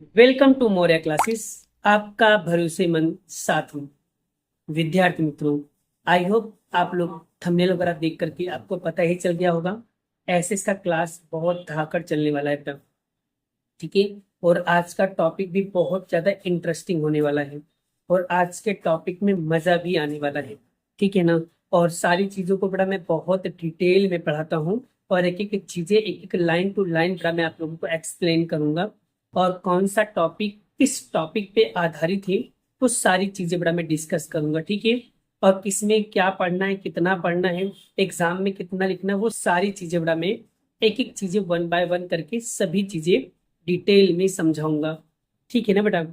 Welcome to Moriya classes. आपका भरोसेमंद साथी विद्यार्थी मित्रों, आई होप आप लोग थंबनेल वगैरह देख करके आपको पता ही चल गया होगा। एसएस का क्लास बहुत धाकड़ चलने वाला है एकदम, ठीक है। और आज का टॉपिक भी बहुत ज्यादा इंटरेस्टिंग होने वाला है और आज के टॉपिक में मजा भी आने वाला है, ठीक है ना। और सारी चीजों को बड़ा मैं बहुत डिटेल में पढ़ाता हूँ और एक एक चीजें एक एक लाइन टू लाइन बड़ा मैं आप लोगों को एक्सप्लेन करूंगा। और कौन सा टॉपिक किस टॉपिक पे आधारित है वो सारी चीजें बड़ा मैं डिस्कस करूंगा, ठीक है। और किसमें क्या पढ़ना है, कितना पढ़ना है, एग्जाम में कितना लिखना है, वो सारी चीजें बड़ा मैं एक एक चीजें वन बाय वन करके सभी चीजें डिटेल में समझाऊंगा, ठीक है ना बेटा।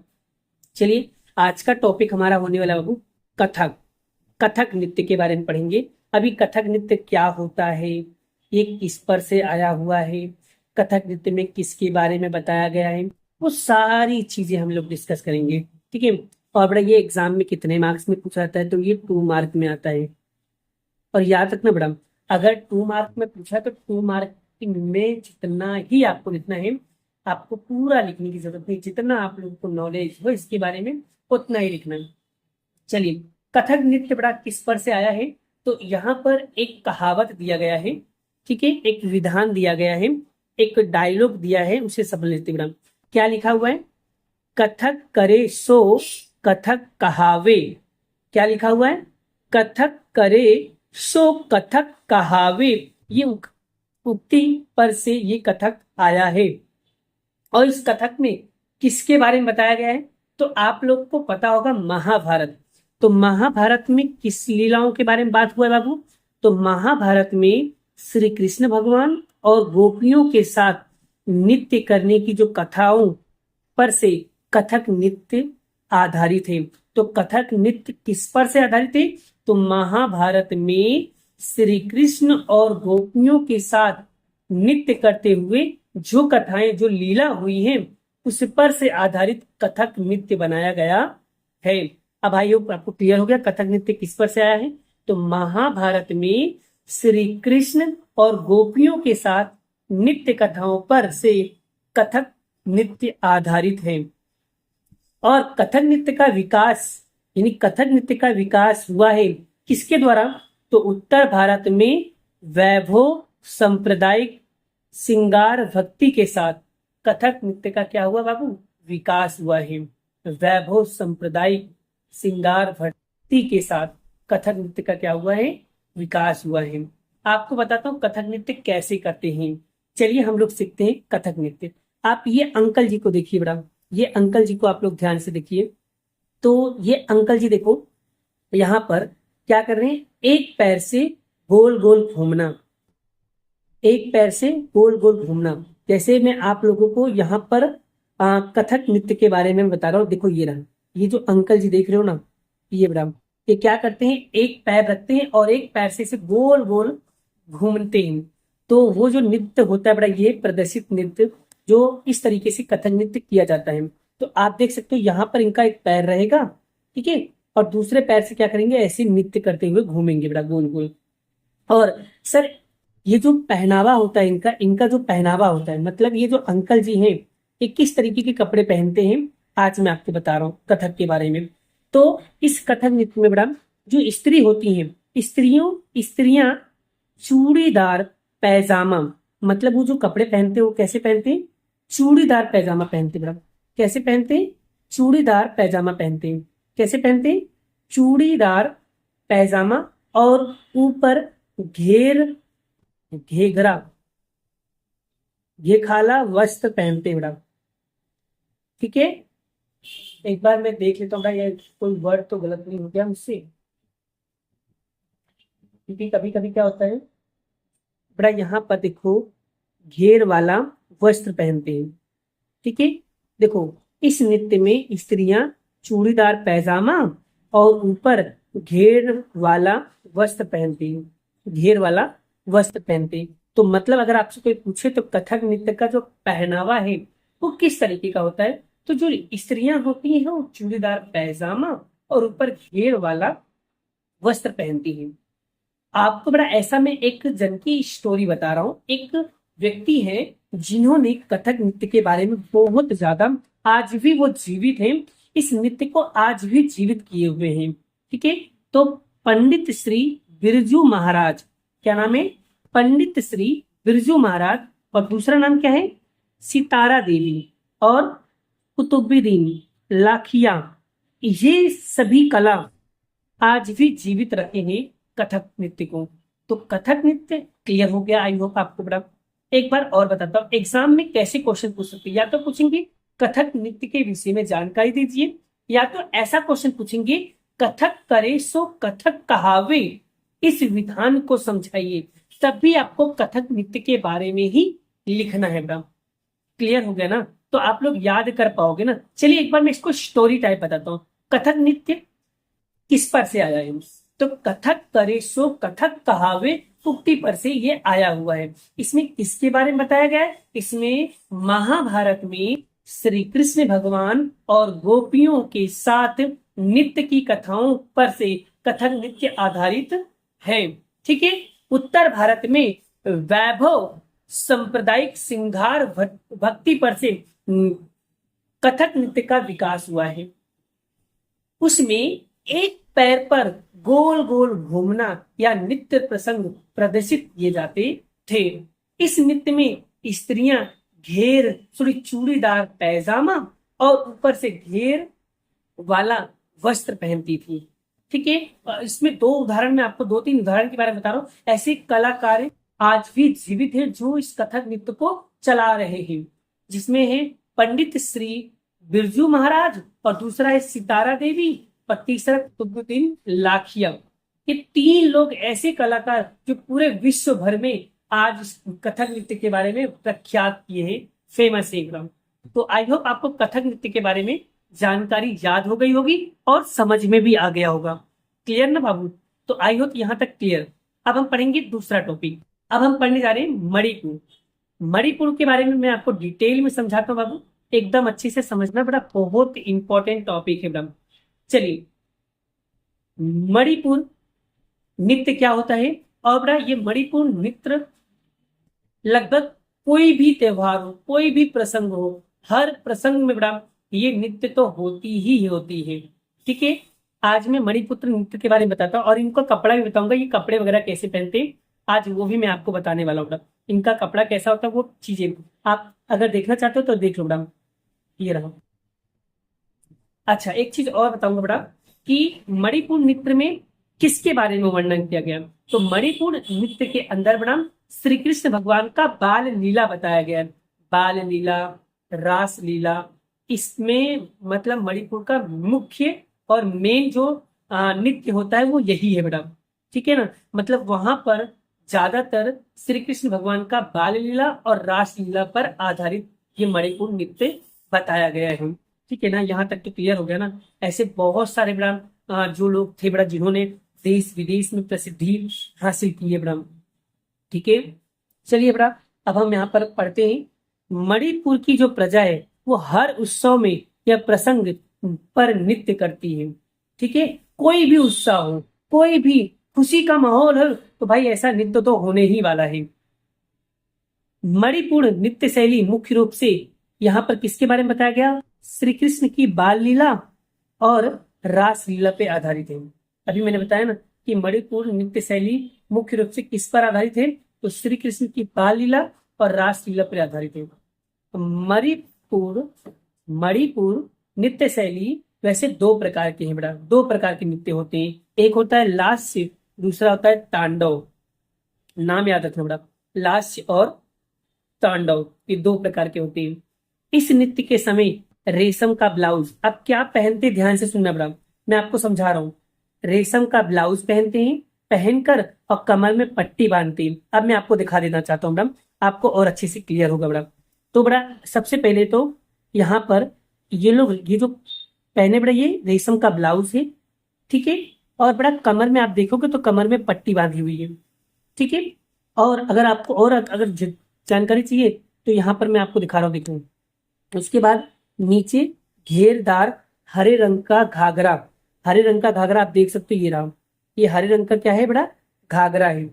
चलिए, आज का टॉपिक हमारा होने वाला बाबू कथक। कथक नृत्य के बारे में पढ़ेंगे। अभी कथक नृत्य क्या होता है, ये किस पर से आया हुआ है, कथक नृत्य में किसके बारे में बताया गया है, वो सारी चीजें हम लोग डिस्कस करेंगे, ठीक है। और बड़ा ये एग्जाम में कितने मार्क्स में पूछा जाता है, तो ये 2 मार्क में आता है। और याद रखना बड़ा, अगर 2 मार्क में पूछा तो 2 मार्क में जितना ही आपको लिखना है, आपको पूरा लिखने की जरूरत नहीं, जितना आप लोगों को नॉलेज हो इसके बारे में उतना ही लिखना है। चलिए, कथक नृत्य बड़ा किस पर से आया है, तो यहाँ पर एक कहावत दिया गया है, ठीक है, एक विधान दिया गया है, एक डायलॉग दिया है, उसे सब लेते बड़ा। क्या लिखा हुआ है? कथक करे सो कथक कहावे। क्या लिखा हुआ है? कथक करे सो कथक कहावे। ये उक्ति पर से ये कथक आया है। और इस कथक में किसके बारे में बताया गया है, तो आप लोग को पता होगा महाभारत। तो महाभारत में किस लीलाओं के बारे में बात हुआ है बाबू, तो महाभारत में श्री कृष्ण भगवान और गोपियों के साथ नृत्य करने की जो कथाओं पर से कथक नृत्य आधारित है। तो कथक नृत्य किस पर से आधारित है, तो महाभारत में श्री कृष्ण और गोपियों के साथ नृत्य करते हुए जो कथाएं जो लीला हुई हैं उस पर से आधारित कथक नृत्य बनाया गया है। अब भाइयों, आपको क्लियर हो गया कथक नृत्य किस पर से आया है, तो महाभारत में श्री कृष्ण और गोपियों के साथ नृत्य कथाओं पर से कथक नृत्य आधारित है। और कथक नृत्य का विकास, यानी कथक नृत्य का विकास हुआ है किसके द्वारा, तो उत्तर भारत में वैभव सांप्रदायिक श्रृंगार भक्ति के साथ कथक नृत्य का क्या हुआ बाबू, विकास हुआ है। वैभव सांप्रदायिक श्रृंगार भक्ति के साथ कथक नृत्य का क्या हुआ है, विकास हुआ है। आपको बताता हूँ कथक नृत्य कैसे करते हैं। चलिए हम लोग सीखते हैं कथक नृत्य। आप ये अंकल जी को देखिए बड़ा, ये अंकल जी को आप लोग ध्यान से देखिए। तो ये अंकल जी देखो, यहाँ पर क्या कर रहे हैं, एक पैर से गोल गोल घूमना, एक पैर से गोल गोल घूमना। जैसे मैं आप लोगों को यहाँ पर कथक नृत्य के बारे में बता रहा हूँ। देखो ये रहा, ये जो अंकल जी देख रहे हो ना, ये बड़ा, ये क्या करते हैं, एक पैर रखते हैं और एक पैर से इसे गोल गोल घूमते हैं। तो वो जो नृत्य होता है बड़ा, ये प्रदर्शित नृत्य जो इस तरीके से कथक नृत्य किया जाता है। तो आप देख सकते हो यहाँ पर इनका एक पैर रहेगा, ठीक है, और दूसरे पैर से क्या करेंगे, ऐसे नृत्य करते हुए घूमेंगे बड़ा गोल गोल। और सर, ये जो पहनावा होता है इनका, इनका जो पहनावा होता है, मतलब ये जो अंकल जी हैं ये किस तरीके के कपड़े पहनते हैं, आज मैं आपको बता रहा हूँ कथक के बारे में। तो इस कथक नृत्य में बड़ा जो स्त्री होती हैं, स्त्रियां चूड़ीदार पैजामा, मतलब वो जो कपड़े पहनते हैं वो कैसे पहनते हैं, चूड़ीदार पैजामा पहनते हैं। बड़ा कैसे पहनते हैं, चूड़ीदार पैजामा पहनते हैं। कैसे पहनते हैं, चूड़ीदार पैजामा और ऊपर घेघरा घेखाला वस्त्र पहनते हैं बड़ा, ठीक है। एक बार मैं देख लेता हूँ ये कोई वर्ड तो गलत नहीं हो गया मुझसे, क्योंकि कभी कभी क्या होता है बड़ा, यहाँ पर देखो घेर वाला वस्त्र पहनते हैं, ठीक है। देखो इस नृत्य में स्त्रियां चूड़ीदार पैजामा और ऊपर घेर वाला वस्त्र पहनती हैं, घेर वाला वस्त्र पहनते हैं। तो मतलब अगर आपसे कोई पूछे तो कथक नृत्य का जो पहनावा है वो किस तरीके का होता है, तो जो स्त्रियां होती हैं वो चूड़ीदार पैजामा और ऊपर घेर वाला वस्त्र पहनती हैं। आपको बड़ा ऐसा मैं एक जन की स्टोरी बता रहा हूँ। एक व्यक्ति है, जिन्होंने कथक नृत्य के बारे में बहुत ज्यादा, आज भी वो जीवित हैं, इस नृत्य को आज भी जीवित किए हुए हैं। ठीक है, तो पंडित श्री बिरजू महाराज, क्या नाम है? पंडित श्री बिरजू महाराज, और दूसरा नाम क्या है? सितारा देवी और कुतुबुद्दीन लाखिया। ये सभी कला आज भी जीवित रखे हैं कथक नृत्य को। तो कथक नृत्य क्लियर हो गया, आई होप आपको बड़ा। एक बार और बताता हूँ, एग्जाम में कैसे क्वेश्चन पूछ सकते हैं। या तो पूछेंगे कथक नृत्य के विषय में जानकारी दीजिए, या तो ऐसा क्वेश्चन पूछेंगे कथक करे सो कथक कहावे, इस विधान को समझाइए। तब भी आपको कथक नृत्य के बारे में ही लिखना है बेटा। क्लियर हो गया ना? तो आप लोग याद कर पाओगे ना। चलिए एक बार मैं इसको स्टोरी टाइप बताता हूँ। कथक नृत्य किस पर से आया है? तो कथक करे सो कथक कहावे, उक्ति पर से ये आया हुआ है। इसमें किसके बारे में बताया गया है? इसमें महाभारत में श्री कृष्ण भगवान और गोपियों के साथ नृत्य की कथाओं पर से कथक नृत्य आधारित है। ठीक है, उत्तर भारत में वैभव सांप्रदायिक श्रृंगार भक्ति पर से कथक नृत्य का विकास हुआ है। उसमें एक पैर पर गोल गोल घूमना या नृत्य प्रसंग प्रदर्शित किए जाते थे। इस नृत्य में स्त्रियां घेर चूड़ीदार पैजामा और ऊपर से घेर वाला वस्त्र पहनती थी। ठीक है, इसमें दो उदाहरण, मैं आपको 2-3 उदाहरण के बारे में बता रहा हूँ। ऐसे कलाकार आज भी जीवित हैं जो इस कथक नृत्य को चला रहे हैं, जिसमें है पंडित श्री बिरजू महाराज, और दूसरा है सितारा देवी, और तीसरा कुतुबुद्दीन लाखिया। ये 3 लोग ऐसे कलाकार जो पूरे विश्व भर में आज कथक नृत्य के बारे में प्रख्यात किए हैं, फेमस है एकदम। तो आई होप आपको कथक नृत्य के बारे में जानकारी याद हो गई होगी और समझ में भी आ गया होगा। क्लियर ना बाबू? तो आई होप यहाँ तक क्लियर। अब हम पढ़ेंगे दूसरा टॉपिक। अब हम पढ़ने जा रहे हैं मणिपुर। मणिपुर के बारे में मैं आपको डिटेल में समझाता हूँ बाबू, एकदम अच्छे से समझना, बड़ा बहुत इंपॉर्टेंट टॉपिक है एकदम। चलिए, मणिपुर नृत्य क्या होता है? और बड़ा ये मणिपुर नृत्य लगभग कोई भी त्योहार हो, कोई भी प्रसंग हो, हर प्रसंग में बड़ा ये नृत्य तो होती ही होती है। ठीक है, आज मैं मणिपुत्र नृत्य के बारे में बताता हूँ और इनका कपड़ा भी बताऊंगा, ये कपड़े वगैरह कैसे पहनते हैं आज वो भी मैं आपको बताने वाला हूँ। इनका कपड़ा कैसा होता है वो चीजें आप अगर देखना चाहते हो तो देख लो बड़ा, ये रहा। अच्छा, एक चीज और बताऊंगा बड़ा कि मणिपुर नृत्य में किसके बारे में वर्णन किया गया। तो मणिपुर नृत्य के अंदर बड़ा श्री कृष्ण भगवान का बाल लीला बताया गया। बाल लीला, रास लीला, इसमें मतलब मणिपुर का मुख्य और मेन जो नृत्य होता है वो यही है बेटा। ठीक है ना, मतलब वहां पर ज्यादातर श्री कृष्ण भगवान का बाल लीला और रास लीला पर आधारित ये मणिपुर नृत्य बताया गया है। ठीक है ना, यहाँ तक तो क्लियर हो गया ना। ऐसे बहुत सारे बड़ा जो लोग थे बड़ा जिन्होंने देश विदेश में प्रसिद्धि हासिल की है बड़ा। ठीक है, चलिए बड़ा अब हम यहाँ पर पढ़ते हैं। मणिपुर की जो प्रजा है वो हर उत्सव में या प्रसंग पर नृत्य करती है। ठीक है, कोई भी उत्सव हो, कोई भी खुशी का माहौल हो, तो भाई ऐसा नृत्य तो होने ही वाला है। मणिपुर नृत्य शैली मुख्य रूप से यहाँ पर किसके बारे में बताया गया? श्री कृष्ण की बाल लीला और रास लीला पे आधारित है। अभी मैंने बताया ना कि मणिपुर नृत्य शैली मुख्य रूप से किस पर आधारित है? तो श्री कृष्ण की बाल लीला और रास लीला पर आधारित है। मणिपुर नृत्य शैली वैसे 2 प्रकार के हैं बेटा, 2 प्रकार के नृत्य होते हैं। एक होता है लास्य, दूसरा होता है तांडव। नाम याद रखना बेटा, लास्य और तांडव, ये 2 प्रकार के होते हैं। इस नृत्य के समय रेशम का ब्लाउज, अब क्या पहनते ध्यान से सुनना बेटा, मैं आपको समझा रहा हूँ। रेशम का ब्लाउज पहनते हैं, पहनकर और कमर में पट्टी बांधते हैं। अब मैं आपको दिखा देना चाहता हूँ बेटा, आपको और अच्छे से क्लियर होगा बेटा। तो बेटा सबसे पहले तो यहाँ पर ये लोग ये जो पहने बेटा ये रेशम का ब्लाउज है। ठीक है, और बड़ा कमर में आप देखोगे तो कमर में पट्टी बांधी हुई है। ठीक है, और अगर आपको और अगर जानकारी चाहिए तो यहाँ पर मैं आपको दिखा रहा हूँ, देखो। उसके बाद नीचे घेरदार हरे रंग का घाघरा, हरे रंग का घाघरा आप देख सकते हो, ये रहा, ये हरे रंग का क्या है बेटा? घाघरा है।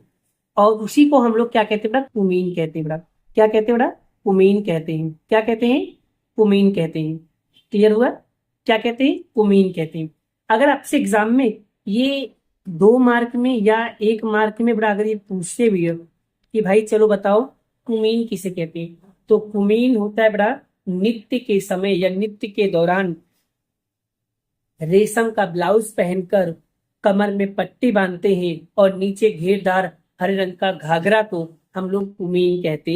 और उसी को हम लोग क्या कहते हैं बेटा? कुमीन कहते हैं बेटा। क्या कहते हैं बेटा? कुमीन कहते हैं। क्या कहते हैं? कुमीन कहते हैं। क्लियर हुआ? क्या कहते हैं? कुमीन कहते हैं। अगर आपसे एग्जाम में ये 2 मार्क में या 1 मार्क में बड़ा अगर ये पूछते भी हो कि भाई चलो बताओ कुमीन किसे कहते हैं, तो कुमीन होता है बड़ा नृत्य के समय या नृत्य के दौरान रेशम का ब्लाउज पहनकर कमर में पट्टी बांधते हैं और नीचे घेरदार हरे रंग का घाघरा को हम लोग कुमीन कहते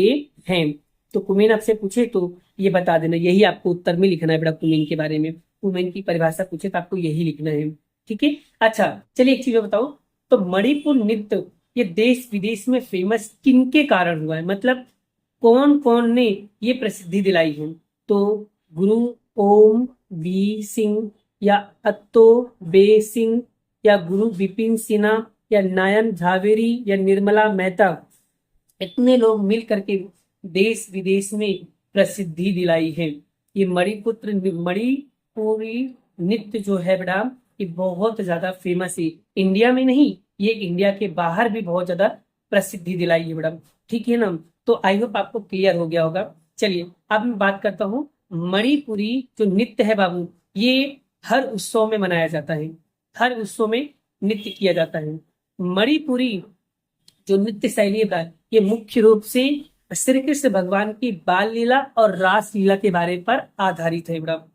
हैं। तो कुमीन आपसे पूछे तो ये बता देना, यही आपको उत्तर में लिखना है बेटा कुमीन के बारे में। कुमीन की परिभाषा पूछे तो आपको यही लिखना है। ठीक है। अच्छा चलिए एक चीज बताओ, तो मणिपुर नृत्य ये देश विदेश में फेमस किनके कारण हुआ है, मतलब कौन कौन ने ये प्रसिद्धि दिलाई है? तो गुरु ओम बी सिंह या अत्तो बे सिंह या गुरु विपिन सिन्हा या नायन झावेरी या निर्मला मेहता, इतने लोग मिल करके देश विदेश में प्रसिद्धि दिलाई है। ये मणिपुरी नृत्य जो है बेटा ये बहुत ज्यादा फेमस है, इंडिया में नहीं ये इंडिया के बाहर भी बहुत ज्यादा प्रसिद्धि दिलाई है बेटा। ठीक है ना? तो आई होप आपको क्लियर हो गया होगा। चलिए अब मैं बात करता हूँ, मणिपुरी जो नृत्य है बाबू ये हर उत्सव में मनाया जाता है, हर उत्सव में नृत्य किया जाता है। मणिपुरी जो नृत्य शैली है ये मुख्य रूप से श्री कृष्ण भगवान की बाल लीला और रास लीला के बारे पर आधारित है बेटा।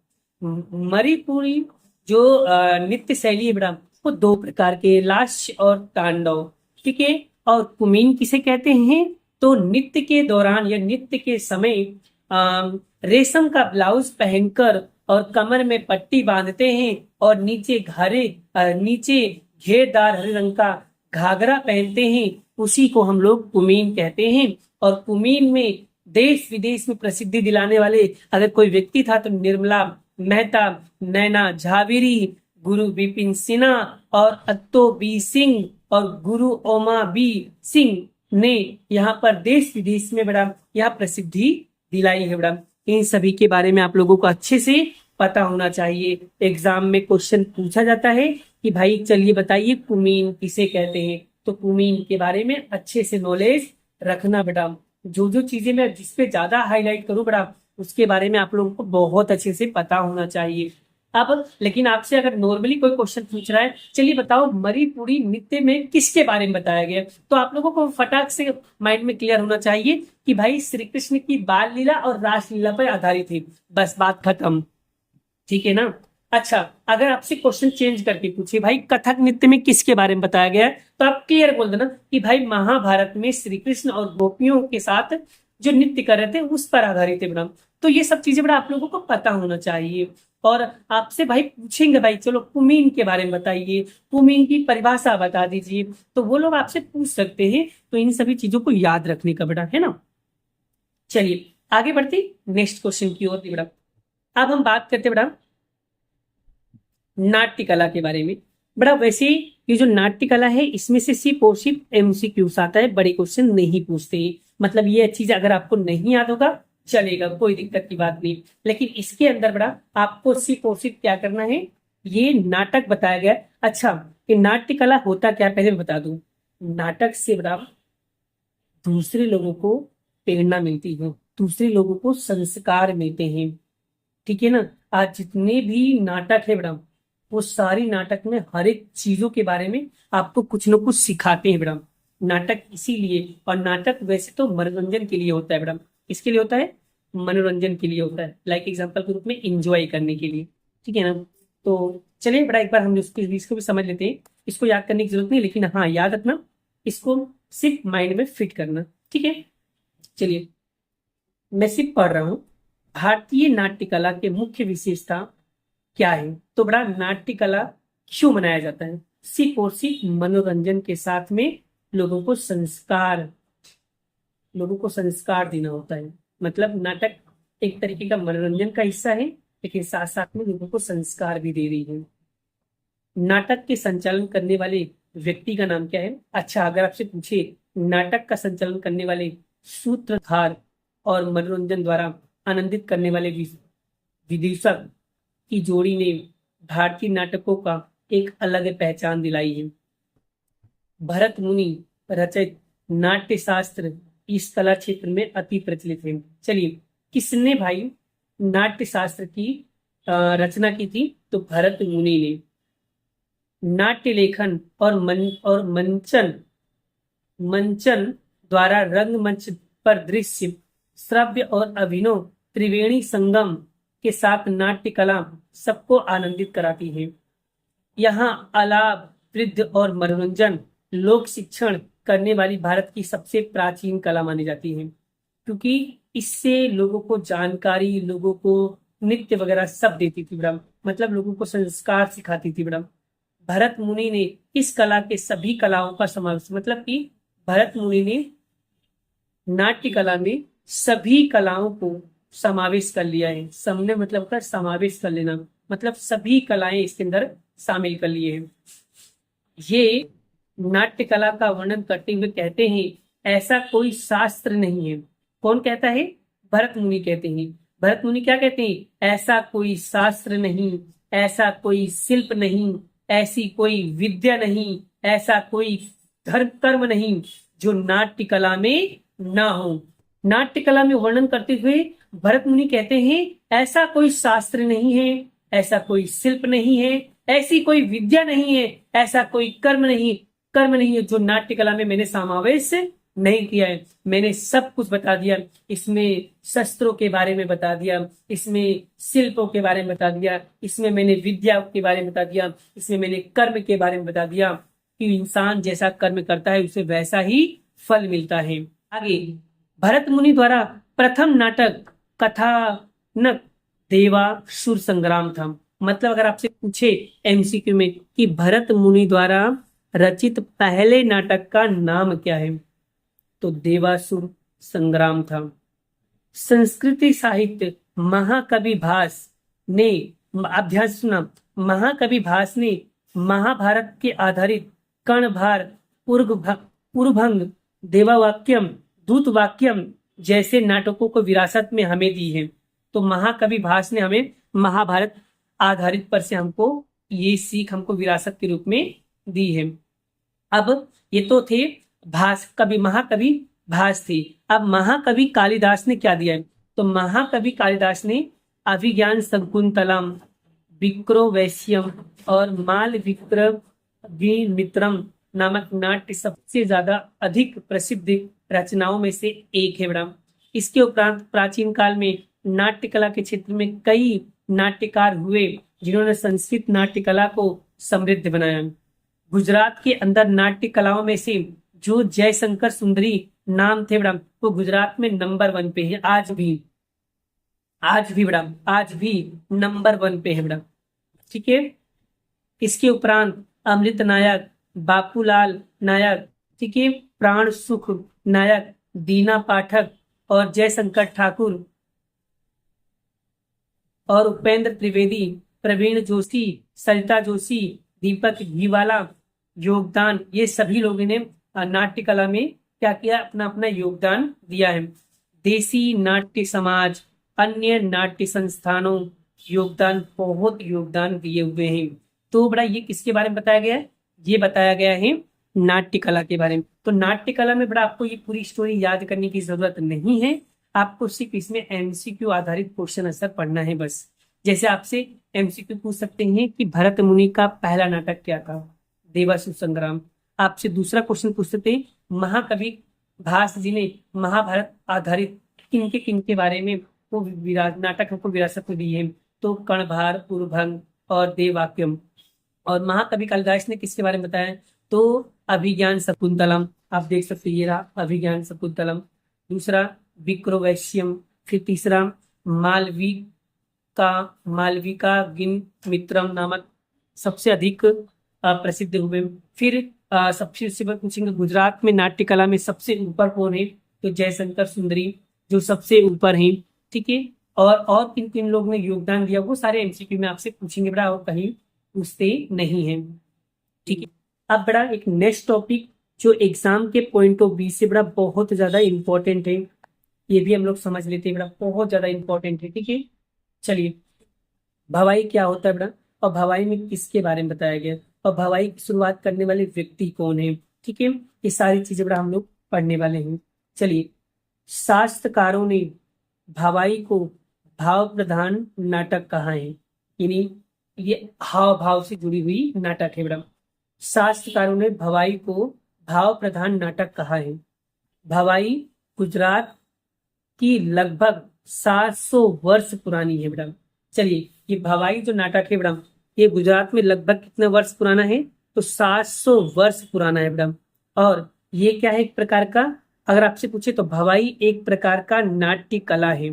मणिपुरी जो नृत्य शैली है बेटा वो 2 प्रकार के, लास्य और तांडव। ठीक है। और कुमीन किसे कहते हैं? तो नृत्य के दौरान या नृत्य के समय रेशम का ब्लाउज पहनकर और कमर में पट्टी बांधते हैं और नीचे घेरदार हरे रंग का घाघरा पहनते हैं, उसी को हम लोग कुमीन कहते हैं। और कुमीन में देश विदेश में प्रसिद्धि दिलाने वाले अगर कोई व्यक्ति था तो निर्मला मेहता, नैना झावेरी, गुरु विपिन सिन्हा और अत्तो बी सिंह और गुरु ओमा बी सिंह ने यहाँ पर देश विदेश में बड़ा यह प्रसिद्धि दिलाई है बड़ा। इन सभी के बारे में आप लोगों को अच्छे से पता होना चाहिए। एग्जाम में क्वेश्चन पूछा जाता है कि भाई चलिए बताइए कुमीन किसे कहते हैं, तो कुमीन के बारे में अच्छे से नॉलेज रखना बेटा। जो जो चीजें मैं जिसपे ज्यादा हाईलाइट करूं बेटा उसके बारे में आप लोगों को बहुत अच्छे से पता होना चाहिए। अब लेकिन आपसे अगर नॉर्मली कोई क्वेश्चन पूछ रहा है, चलिए बताओ मणिपुरी नृत्य में किसके बारे में बताया गया, तो आप लोगों को फटाक से माइंड में क्लियर होना चाहिए कि भाई श्री कृष्ण की बाल लीला और रास लीला पर आधारित है, बस बात खत्म। ठीक है ना? अच्छा अगर आपसे क्वेश्चन चेंज करके पूछे भाई कथक नृत्य में किसके बारे में बताया गया है, तो आप क्लियर बोल देना कि भाई महाभारत में श्री कृष्ण और गोपियों के साथ जो नृत्य कर रहे थे उस पर आधारित है बड़ा। तो ये सब चीजें बड़ा आप लोगों को पता होना चाहिए। और आपसे भाई पूछेंगे भाई चलो कुमीन के बारे में बताइए, कुमीन की परिभाषा बता दीजिए, तो वो लोग आपसे पूछ सकते हैं। तो इन सभी चीजों को याद रखने का बेटा, है ना? चलिए आगे बढ़ते नेक्स्ट क्वेश्चन की ओर बेटा। अब हम बात करते बेटा नाट्य कला के बारे में। बड़ा वैसे ये जो नाट्य कला है इसमें से सिर्फ और सिर्फ एमसीक्यूज आता है, बड़े क्वेश्चन नहीं पूछते। मतलब ये चीज अगर आपको नहीं याद होगा चलेगा, कोई दिक्कत की बात नहीं, लेकिन इसके अंदर बड़ा आपको सिर्फ और सिर्फ क्या करना है, ये नाटक बताया गया। अच्छा ये नाट्य कला होता क्या पहले मैं बता दूं। नाटक से बड़ा दूसरे लोगों को प्रेरणा मिलती है, दूसरे लोगों को संस्कार मिलते हैं। ठीक है ना? आज जितने भी नाटक है बड़ा वो सारी नाटक में हर एक चीजों के बारे में आपको कुछ न कुछ सिखाते हैं बेटा। नाटक इसीलिए, और नाटक वैसे तो मनोरंजन के लिए होता है बेटा। किसके लिए होता है? मनोरंजन के लिए होता है, लाइक एग्जांपल के रूप में एंजॉय करने के लिए। ठीक है ना? तो चलिए बेटा एक बार हम इसको भी समझ लेते हैं। इसको याद करने की जरूरत नहीं, लेकिन हाँ याद रखना, इसको सिर्फ माइंड में फिट करना। ठीक है? चलिए मैं सिर्फ पढ़ रहा हूँ। भारतीय नाट्य कला के मुख्य विशेषता क्या है? तो बड़ा नाट्य कला क्यों मनाया जाता है? सिर्फ और सिर्फ मनोरंजन के साथ में लोगों को संस्कार देना होता है। मतलब नाटक एक तरीके का मनोरंजन का हिस्सा है, लेकिन साथ साथ में लोगों को संस्कार भी दे रही है। नाटक के संचालन करने वाले व्यक्ति का नाम क्या है? अच्छा अगर आपसे पूछे नाटक का संचालन करने वाले सूत्रधार और मनोरंजन द्वारा आनंदित करने वाले विदूषक की जोड़ी ने भारतीय नाटकों का एक अलग पहचान दिलाई है। भरत मुनि रचित नाट्य शास्त्र इस कला क्षेत्र में अति प्रचलित है। चलिए, किसने भाई नाट्य शास्त्र की रचना की थी? तो भरत मुनि ने। नाट्य लेखन और मंचन मंचन द्वारा रंगमंच पर दृश्य, श्रव्य और अभिनय त्रिवेणी संगम के साथ नाट्य कला सबको आनंदित कराती है। यहाँ आलाप, नृत्य और मनोरंजन, लोक शिक्षण करने वाली भारत की सबसे प्राचीन कला मानी जाती है, क्योंकि इससे लोगों को जानकारी, लोगों को नृत्य वगैरह सब देती थी मैडम, मतलब लोगों को संस्कार सिखाती थी मैडम। भरत मुनि ने इस कला के सभी कलाओं का समावेश, मतलब कि भरत मुनि ने नाट्य कला में सभी कलाओं को समावेश कर लिया है। सबने मतलब होता है समावेश कर लेना, मतलब सभी कलाएं इसके अंदर शामिल कर लिए हैं। ये नाट्य कला का वर्णन करते हुए कहते हैं, ऐसा कोई शास्त्र नहीं है। कौन कहता है? भरत मुनि कहते हैं। भरत मुनि क्या कहते हैं? ऐसा कोई शास्त्र नहीं, ऐसा कोई शिल्प नहीं, ऐसी कोई विद्या नहीं, ऐसा कोई धर्म कर्म नहीं जो नाट्य कला में ना हो। नाट्य कला में वर्णन करते हुए भरत मुनि कहते हैं, ऐसा कोई शास्त्र नहीं है, ऐसा कोई शिल्प नहीं है, ऐसी कोई विद्या नहीं है, ऐसा कोई कर्म नहीं है जो नाट्य कला में मैंने समावेश नहीं किया है। मैंने सब कुछ बता दिया, इसमें शस्त्रों के बारे में बता दिया, इसमें शिल्पों के बारे में बता दिया, इसमें मैंने विद्या के बारे में बता दिया, इसमें मैंने कर्म के बारे में बता दिया कि इंसान जैसा कर्म करता है उसे वैसा ही फल मिलता है। आगे, भरत मुनि द्वारा प्रथम नाटक कथानक देवासुर संग्राम था। मतलब अगर आपसे पूछे एमसीक्यू में कि भरत मुनि द्वारा रचित पहले नाटक का नाम क्या है, तो देवासुर संग्राम था। संस्कृति साहित्य महाकवि भास ने, अभ्यास सुना, महाकवि भास ने महाभारत के आधारित कर्णभार, उर्भंग, देवावाक्यम, दूतवाक्यम जैसे नाटकों को विरासत में हमें दी है। तो महाकवि भास ने हमें महाभारत आधारित पर से हमको ये सीख हमको विरासत के रूप में दी है। अब ये तो थे महाकवि भास थे। अब महाकवि कालिदास ने क्या दिया है? तो महाकवि कालिदास ने अभिज्ञान शकुंतलम, विक्रमोर्वशीयम और माल मित्रम नामक नाट्य सबसे ज्यादा अधिक प्रसिद्ध रचनाओं में से एक है मैडम। इसके उपरांत प्राचीन काल में नाट्य कला के क्षेत्र में कई नाट्यकार हुए जिन्होंने संस्कृत नाट्य कला को समृद्ध बनाया। गुजरात के अंदर नाट्य कलाओं में से जो जयशंकर सुंदरी नाम थे मैडम, वो गुजरात में नंबर 1 पे है। आज भी मैडम, आज भी नंबर 1 पे है मैडम। ठीक है। इसके उपरांत अमृत नायक, बापूलाल नायक, ठीक है, प्राण सुख नायक, दीना पाठक और जयशंकर ठाकुर और उपेंद्र त्रिवेदी, प्रवीण जोशी, सरिता जोशी, दीपक घीवाला योगदान, ये सभी लोगों ने नाट्य कला में क्या किया? अपना अपना योगदान दिया है। देसी नाट्य समाज, अन्य नाट्य संस्थानों बहुत योगदान दिए हुए हैं। तो बड़ा ये किसके बारे में बताया गया है? ये बताया गया है नाट्य कला के बारे में। तो नाट्य कला में बड़ा आपको ये पूरी स्टोरी याद करने की जरूरत नहीं है, आपको सिर्फ इसमें एमसीक्यू आधारित क्वेश्चन आंसर पढ़ना है बस। जैसे आपसे एमसीक्यू पूछ सकते हैं कि भरत मुनि का पहला नाटक क्या था? देवासुर संग्राम। आपसे दूसरा क्वेश्चन पूछ सकते हैं, महाकवि भास जी ने महाभारत आधारित किनके बारे में वो नाटक हमको विरासत में दी है? तो कर्णभार, उर्भंग और देवाक्यम। और महाकवि कालिदास ने किसके बारे में बताया? तो अभिज्ञान शकुंतलम। आप देख सकते हैं, ये रहा अभिज्ञान शकुंतलम। दूसरा विक्रमोर्वशीयम। फिर तीसरा मालविका गिन मित्रम नामक सबसे अधिक प्रसिद्ध हुए। फिर सबसे पूछेंगे गुजरात में नाट्य कला में सबसे ऊपर कौन है? तो जयशंकर सुंदरी जो सबसे ऊपर हैं। ठीक है। और किन किन लोग ने योगदान दिया वो सारे एमसीक्यू में आपसे पूछेंगे बड़ा, और कहीं पूछते नहीं है। ठीक है। अब बड़ा एक नेक्स्ट टॉपिक जो एग्जाम के पॉइंट ऑफ व्यू से बड़ा बहुत ज्यादा इंपॉर्टेंट है, ये भी हम लोग समझ लेते हैं, बड़ा बहुत ज्यादा इंपॉर्टेंट है। ठीक है। चलिए, भवाई क्या होता है बड़ा, और भवाई में किसके बारे में बताया गया, और भवाई की शुरुआत करने वाले व्यक्ति कौन है? ठीक है। ये सारी चीजें बड़ा हम लोग पढ़ने वाले हैं। चलिए, शास्त्रकारों ने भवाई को भाव प्रधान नाटक कहा है। यानी ये हाव भाव से जुड़ी हुई नाटक है बेटा। शास्त्रकारों ने भवाई को भाव प्रधान नाटक कहा है। भवाई गुजरात की लगभग 700 वर्ष पुरानी है बेटा। चलिए, ये भवाई जो नाटक है बेटा, ये गुजरात में लगभग कितने वर्ष पुराना है? तो 700 वर्ष पुराना है बेटा। और ये क्या है? एक प्रकार का, अगर आपसे पूछे तो भवाई एक प्रकार का नाट्य कला है।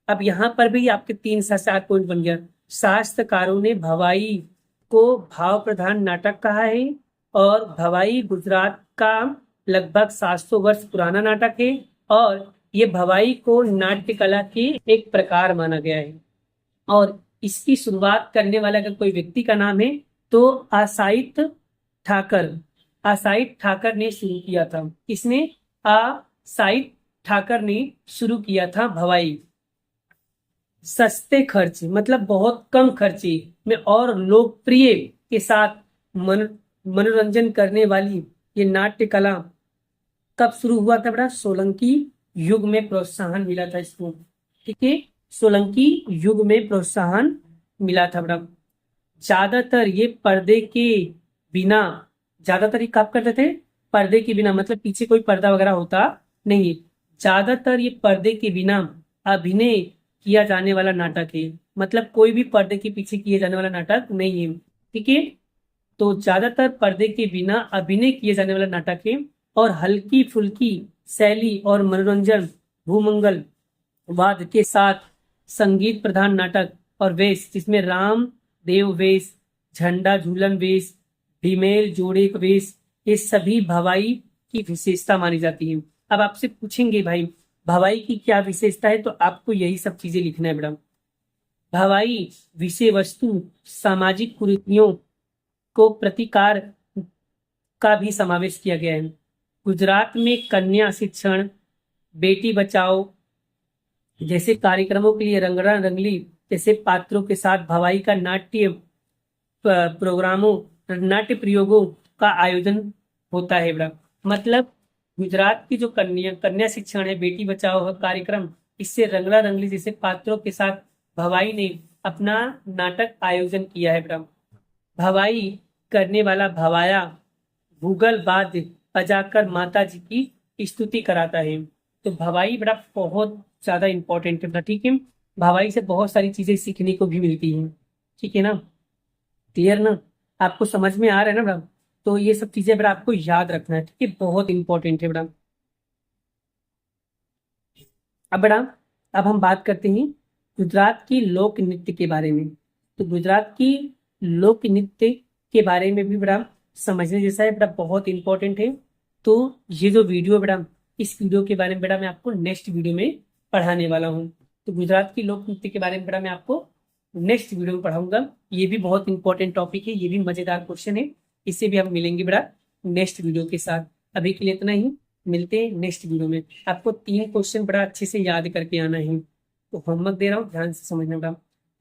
अब यहाँ पर भी आपके 3 से 7 पॉइंट बन गया। शास्त्रकारों ने भवाई को भाव प्रधान नाटक कहा है और भवाई गुजरात का लगभग 700 वर्ष पुराना नाटक है और ये भवाई को नाट्य कला के एक प्रकार माना गया है। और इसकी शुरुआत करने वाला अगर कोई व्यक्ति का नाम है तो आसाइत ठाकर। आसाइत ठाकर ने शुरू किया था। किसने? आसाइत ठाकर ने शुरू किया था भवाई। सस्ते खर्च, मतलब बहुत कम खर्चे में और लोकप्रिय के साथ मनोरंजन करने वाली ये नाट्य कला कब शुरू हुआ था बेटा? सोलंकी युग में प्रोत्साहन मिला था इसको। ठीक है, सोलंकी युग में प्रोत्साहन मिला था बेटा। ज्यादातर ये पर्दे के बिना, ज्यादातर ये कब करते थे? पर्दे के बिना, मतलब पीछे कोई पर्दा वगैरह होता नहीं। ज्यादातर ये पर्दे के बिना अभिनय किया जाने वाला नाटक है। मतलब कोई भी पर्दे के पीछे किए जाने वाला नाटक नहीं है। ठीक है, तो ज्यादातर पर्दे के बिना अभिनय किए जाने वाला नाटक है और हल्की फुल्की शैली और मनोरंजन, भूमंगल वाद के साथ संगीत प्रधान नाटक और वेश, जिसमें राम देव वेश, झंडा झूलन वेश, भीमेल जोड़े वेश, ये सभी भवाई की विशेषता मानी जाती है। अब आपसे पूछेंगे भाई भवाई की क्या विशेषता है, तो आपको यही सब चीजें लिखना है बेटा। भवाई विषय वस्तु सामाजिक कुरीतियों को प्रतिकार का भी समावेश किया गया है। गुजरात में कन्या शिक्षण, बेटी बचाओ जैसे कार्यक्रमों के लिए रंगड़ा रंगली जैसे पात्रों के साथ भवाई का नाट्य प्रयोगों का आयोजन होता है बेटा। मतलब गुजरात की जो कन्या शिक्षण है, बेटी बचाओ कार्यक्रम, इससे रंगड़ा रंगली जैसे पात्रों के साथ भवाई ने अपना नाटक आयोजन किया है बेटा। भवाई करने वाला भवाया भूगल वाद्य बजाकर माता जी की स्तुति कराता है। तो भवाई बेटा बहुत ज्यादा इंपॉर्टेंट है बेटा। ठीक है, भवाई से बहुत सारी चीजें सीखने को भी मिलती हैं। ठीक है ना, क्लियर ना? आपको समझ में आ रहा है ना बेटा? तो ये सब चीजें बेटा आपको याद रखना है। ठीक है, बहुत इंपॉर्टेंट है बेटा। अब बेटा, अब हम बात करते हैं गुजरात की लोक नृत्य के बारे में। तो गुजरात की लोक नृत्य के बारे में भी बेटा समझने जैसा है बेटा, बहुत इंपॉर्टेंट है। तो ये जो वीडियो है बेटा, इस वीडियो के बारे में बेटा मैं आपको नेक्स्ट वीडियो में पढ़ाने वाला हूँ। तो गुजरात की लोक नृत्य के बारे में बेटा मैं आपको नेक्स्ट वीडियो में पढ़ाऊंगा। ये भी बहुत इंपॉर्टेंट टॉपिक है, ये भी मजेदार क्वेश्चन है। इससे भी हम मिलेंगे बेटा नेक्स्ट वीडियो के साथ। अभी के लिए इतना ही, मिलते हैं नेक्स्ट वीडियो में। आपको 3 क्वेश्चन बड़ा अच्छे से याद करके आना है। तो होमवर्क दे रहा हूँ, ध्यान से समझना बेटा।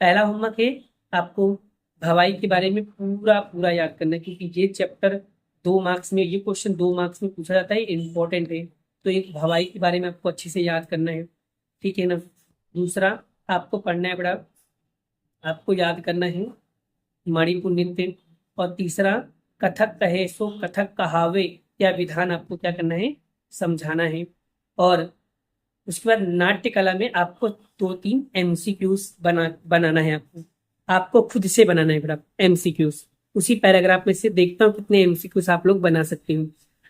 पहला होमवर्क है आपको भवाई के बारे में पूरा पूरा याद करना है, क्योंकि ये चैप्टर 2 मार्क्स में, ये क्वेश्चन 2 मार्क्स में पूछा जाता है, इंपॉर्टेंट है। तो एक भवाई के बारे में आपको अच्छे से याद करना है। ठीक है ना? दूसरा आपको पढ़ना है बेटा, आपको याद करना है मणिपुर नृत्य। और तीसरा कथक कहे सो कथक कहावे या विधान आपको क्या करना है? समझाना है। और उसके बाद नाट्य कला में आपको 2-3 MCQs बनाना है। आपको खुद से बनाना है बेटा MCQs। उसी पैराग्राफ में से देखता हूँ कितने MCQs आप लोग बना सकते हो।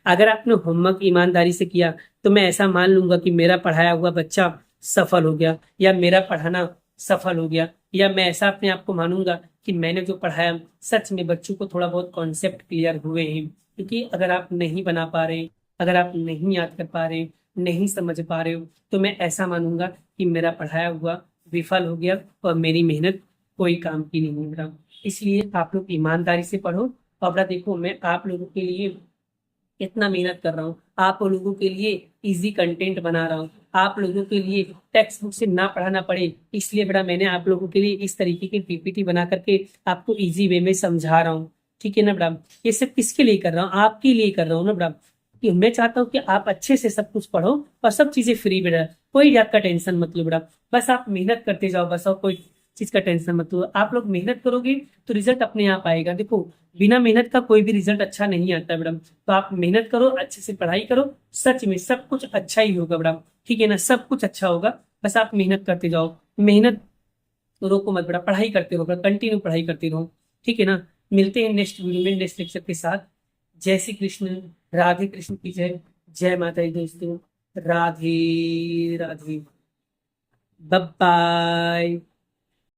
अगर आपने होमवर्क ईमानदारी से किया तो मैं ऐसा मान लूंगा कि मेरा पढ़ाया हुआ बच्चा सफल हो गया, या मेरा पढ़ाना सफल हो गया, या मैं ऐसा अपने आप को मानूंगा कि मैंने जो पढ़ाया सच में बच्चों को थोड़ा बहुत कॉन्सेप्ट क्लियर हुए हैं। क्योंकि अगर आप नहीं बना पा रहे, अगर आप नहीं याद कर पा रहे, नहीं समझ पा रहे हो, तो मैं ऐसा मानूंगा कि मेरा पढ़ाया हुआ विफल हो गया और मेरी मेहनत कोई काम की नहीं हो रहा। इसलिए आप लोग ईमानदारी से पढ़ो। और बेटा देखो, मैं आप लोगों के लिए इतना मेहनत कर रहा हूँ, आप लोगों के लिए इजी कंटेंट बना रहा हूँ, आप लोगों के लिए टेक्स्ट बुक से ना पढ़ाना पड़े, इसलिए बेटा मैंने आप लोगों के लिए इस तरीके की PPT बना करके आपको इजी वे में समझा रहा हूँ। ठीक है ना बेटा? ये सब किसके लिए कर रहा हूँ? आपके लिए कर रहा हूँ ना बेटा। कि मैं चाहता हूँ कि आप अच्छे से सब कुछ पढ़ो और सब चीजें फ्री में रहे, कोई जात का टेंशन मत लो बेटा। बस आप मेहनत करते जाओ बस, और कोई चीज का टेंशन मत लो। आप लोग मेहनत करोगे तो रिजल्ट अपने आप आएगा। देखो, बिना मेहनत का कोई भी रिजल्ट अच्छा नहीं आता मैडम। तो आप मेहनत करो, अच्छे से पढ़ाई करो, सच में सब कुछ अच्छा ही होगा मैडम। ठीक है ना, सब कुछ अच्छा होगा। बस आप मेहनत करते जाओ, मेहनत रोको मत बेटा, पढ़ाई करते रहो बेटा, कंटिन्यू पढ़ाई करते रहो। ठीक है ना। मिलते हैं नेक्स्ट वीडियो में नेक्स्ट लेक्चर के साथ। जय श्री कृष्ण, राधे कृष्ण की जय। जय माता दी दोस्तों, राधे राधे, बाय बाय।